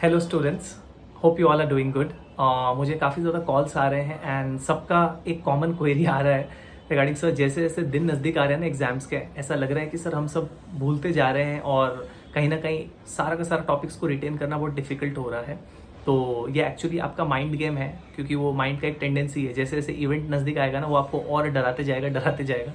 Hello students, hope you all are doing good. मुझे काफ़ी ज़्यादा कॉल्स आ रहे हैं एंड सबका एक कॉमन क्वेरी आ रहा है रिगार्डिंग सर, जैसे जैसे दिन नज़दीक आ रहे हैं ना एग्जाम्स के, ऐसा लग रहा है कि सर हम सब भूलते जा रहे हैं और कहीं ना कहीं सारा का सारा टॉपिक्स को रिटेन करना बहुत डिफिकल्ट हो रहा है। तो ये एक्चुअली आपका माइंड गेम है, क्योंकि वो माइंड का एक टेंडेंसी है, जैसे जैसे इवेंट नज़दीक आएगा ना वो आपको और डराते जाएगा।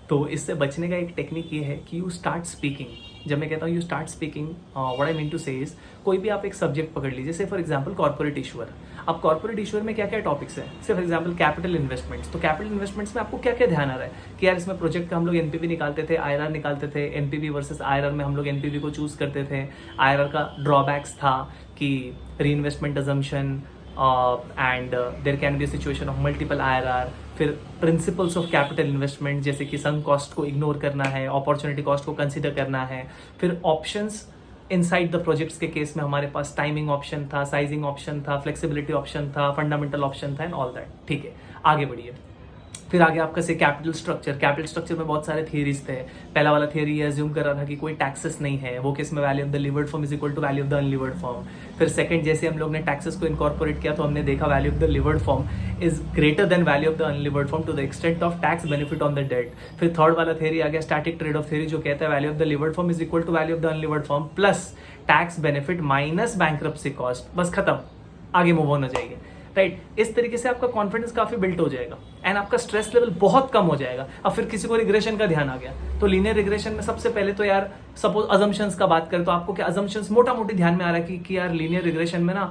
तो इससे बचने का एक टेक्निक ये है कि यू स्टार्ट स्पीकिंग। जब मैं कहता हूँ you start speaking, what I mean to say is, कोई भी आप एक सब्जेक्ट पकड़ लीजिए, जैसे फॉर एग्जांपल कॉर्पोरेट इशूअर। अब कॉर्पोरेट इशूअर में क्या क्या टॉपिक्स हैं, जैसे फॉर एग्जांपल कैपिटल इन्वेस्टमेंट्स। तो कैपिटल इन्वेस्टमेंट्स में आपको क्या क्या ध्यान आ रहा है कि यार इसमें प्रोजेक्ट का हम लोग एनपीवी निकालते थे, आईआरआर निकालते थे, एनपीवी वर्सेस आईआरआर में हम लोग एनपीवी को चूज करते थे। आईआरआर का ड्रॉबैक्स था कि re investment assumption and there can be a situation of multiple IRR. फिर प्रिंसिपल्स ऑफ कैपिटल इन्वेस्टमेंट, जैसे कि सम कॉस्ट को इग्नोर करना है, अपॉर्चुनिटी कॉस्ट को कंसिडर करना है। फिर ऑप्शंस इनसाइड द प्रोजेक्ट्स के केस में हमारे पास टाइमिंग ऑप्शन था, साइजिंग ऑप्शन था, फ्लेक्सिबिलिटी ऑप्शन था, फंडामेंटल ऑप्शन था एंड ऑल दैट। ठीक है, आगे बढ़िए। फिर आगे आपका से कैपिटल स्ट्रक्चर में बहुत सारे थियरीज थे। पहला वाला थियरी ये अज्यूम कर रहा था कि कोई टैक्सेस नहीं है, वो केस में value of the levered firm is equal to value of the unlevered firm. फिर सेकंड, जैसे हम लोग ने टैक्सेस को इनकॉर्पोरेट किया तो हमने देखा value of the levered firm is greater than value of the unlevered firm to the extent of tax benefit on the debt. फिर थर्ड वाला थियरी आ गया स्टैटिक ट्रेड ऑफ थियरी, जो कहता है value of the levered firm is equal to value of the unlevered firm plus tax benefit minus bankruptcy cost. बस खत्म, आगे मूव होना चाहिए। राइट, इस तरीके से आपका कॉन्फिडेंस काफी बिल्ट हो जाएगा एंड आपका स्ट्रेस लेवल बहुत कम हो जाएगा। अब फिर किसी को रिग्रेशन का ध्यान आ गया तो लीनियर रिग्रेशन में सबसे पहले तो यार सपोज अजम्पशंस का बात करें तो आपको क्या अजम्पशंस मोटा मोटी ध्यान में आ रहा है कि यार लीनियर रिग्रेशन में ना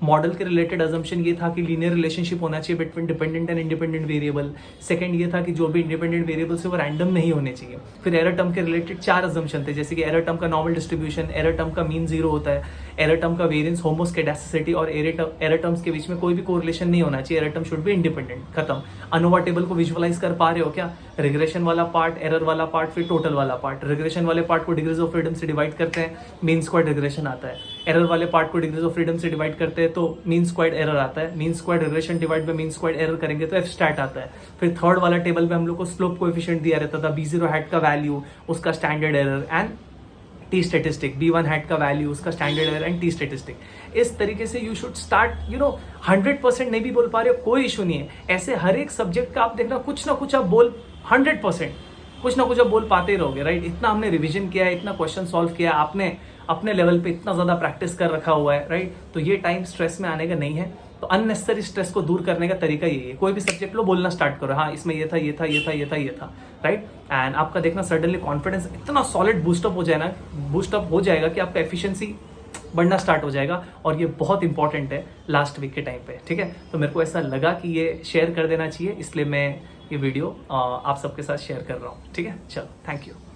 मॉडल के रिलेटेड अजम्पशन ये था कि लीनियर रिलेशनशिप होना चाहिए between dependent and independent variable. Second ये था कि जो भी इंडिपेंडेंट वेरिएबल्स है वो रैंडम नहीं होने चाहिए। फिर एरर टर्म के रिलेटेड 4 अजम्पशन थे, जैसे कि एरर टर्म का नॉर्मल डिस्ट्रीब्यूशन, एरर टर्म का मीन 0 होता है, एरर टर्म का वेरिएंस होमोस्केडासिटी और एरर टर्म्स के बीच में कोई भी कोरिलेशन नहीं होना चाहिए, error term should be independent. खत्म। अनोवा टेबल को विजुअलाइज कर पा रहे हो क्या? रिग्रेशन वाला पार्ट, एरर वाला पार्ट, फिर टोटल वाला पार्ट। रिग्रेशन वाले पार्ट को डिग्रीज ऑफ फ्रीडम से डिवाइड करते हैं, मीन स्क्वायर्ड रिग्रेशन आता है। एरर वाले पार्ट को डिग्रीज ऑफ फ्रीडम से डिवाइड करते हैं तो मीन स्क्वायर्ड एरर आता है। Mean squared regression divide by mean squared error करेंगे तो एफ स्टैट आता है। फिर थर्ड वाला टेबल में हम लोग को स्लोप कोएफिशिएंट दिया रहता था, b0 हैट का वैल्यू, उसका standard error and T statistic, b1 hat का वैल्यू, उसका standard error and T statistic. इस तरीके से यू शुड स्टार्ट, 100% नहीं भी बोल पा रहे हो कोई इशू नहीं है। ऐसे हर एक सब्जेक्ट का आप देखना कुछ ना कुछ आप बोल 100% कुछ ना कुछ आप बोल पाते ही रहोगे। राइट, इतना हमने रिवीजन किया है, इतना क्वेश्चन सॉल्व किया, आपने अपने लेवल पे इतना ज्यादा प्रैक्टिस कर रखा हुआ है। राइट, तो ये टाइम स्ट्रेस में आने का नहीं है। तो अननेसेसरी स्ट्रेस को दूर करने का तरीका यही है, कोई भी सब्जेक्ट लो बोलना स्टार्ट करो, हाँ इसमें ये था ये था ये था ये था ये था। राइट, एंड आपका देखना सडनली कॉन्फिडेंस इतना सॉलिड बूस्टअप हो जाएगा कि आपका एफिशिएंसी बढ़ना स्टार्ट हो जाएगा। और ये बहुत इंपॉर्टेंट है लास्ट वीक के टाइम पे। ठीक है, तो मेरे को ऐसा लगा कि ये शेयर कर देना चाहिए, इसलिए मैं ये वीडियो आप सबके साथ शेयर कर रहा हूँ। ठीक है, चलो, थैंक यू।